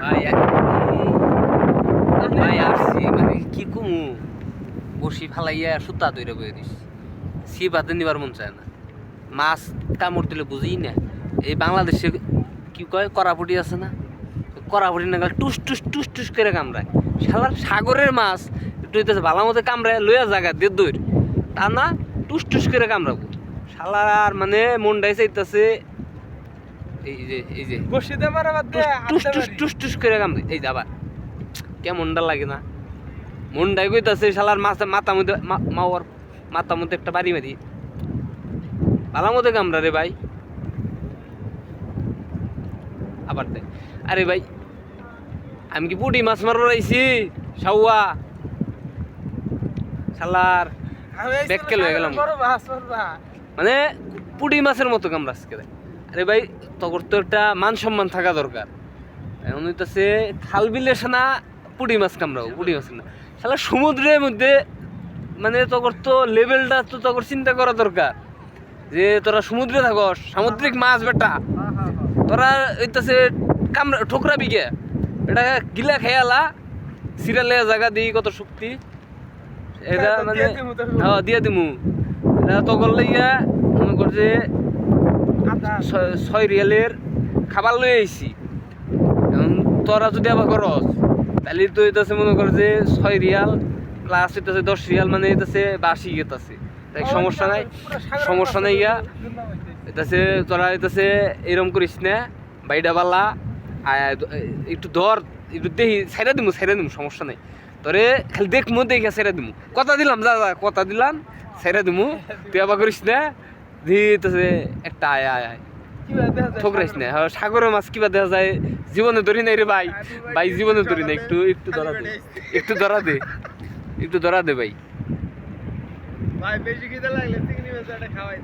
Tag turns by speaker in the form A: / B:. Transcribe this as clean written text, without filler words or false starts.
A: ভাই ভাই আসছি মানে কি কমু বসি ফালাইয়া সুতা ধরে বয়ে দিস সি বাদে নিবার মন চায় না মাছ কামড় দিলে বুঝি না এই বাংলাদেশে কি কয় কড়াপুটি আছে না কড়াপুটি না গেলে টুস টুস টুস টুস করে কামড়ায় শালার সাগরের মাছ একটু হইতেছে ভালো মতো কামড়ায় লইয়া জায়গা দিয়ে দৌড় তা না টুস টুস করে কামড়াবো শালার মানে মনটাই চাইতেছে এই যে
B: বসিতে পারে বাদ দে
A: টুস টুস টুস টুস করে কামড়ে এই যে আবার কেমনটা লাগে না মনটাই কইতাছে শালার মাথা মধ্যে মাওয়ার মাথা মধ্যে একটা বাড়ি মারি ভালো মতো কামড়া রে ভাই আবার দেখ আরে ভাই আমি কি পুটি মাছ মারবার আইছি সাউয়া শালার ব্যাককেল হয়ে গেলাম
B: বড় মাছ মারবা
A: মানে পুটি মাছের মতো কামড়াস করে আরে ভাই তখন তো একটা মান সম্মান থাকা দরকার এমন হইতাছে খাল বিলের না পুটি মাছ কামড়াও পুটি মাছ না শালা সমুদ্রের মধ্যে মানে তখন তো লেভেলটা তো তখন চিন্তা করা দরকার যে তোরা সমুদ্রে থাকস সামুদ্রিক মাছ বেটা তোরা হইতাছে কামড়া ঠোকরা বিকে এটা গিলা খেয়ালা সিরিয়ালে জায়গা দিই কত শক্তি এটা মানে হ্যাঁ দিয়া দিমু এটা তো করলে গিয়া মনে করছে 6 রিয়ালের খাবার লই আইছি এখন তোরা যদি আবার করস তাহলে তো হইতাছে মনে কর যে 6 রিয়াল প্লাস হইতাছে 10 রিয়াল মানে হইতাছে 82 গেতাছে তাই সমস্যা নাই গিয়া হইতাছে তোরা হইতাছে এরকম করিস না বাইডা বালা একটু ধর একটু দেখি ছাইরা দিমু সমস্যা নাই তোরে খালি দেখমু দেখে ছাইরা দিমু কথা দিলাম যা কথা দিলাম ছাইরা দিমু তুই আবার করিস না দিতেছে একটা আয় আয় আয় ঠোকরাইস না সাগরের মাছ কিবা দেখা যায় জীবনে ধরি নাই রে ভাই ভাই জীবনে ধরি না একটু ধরা দে ভাই
B: ভাই বেশি খিদে লাগলে চিংড়ি মাছ একটা খাওয়াই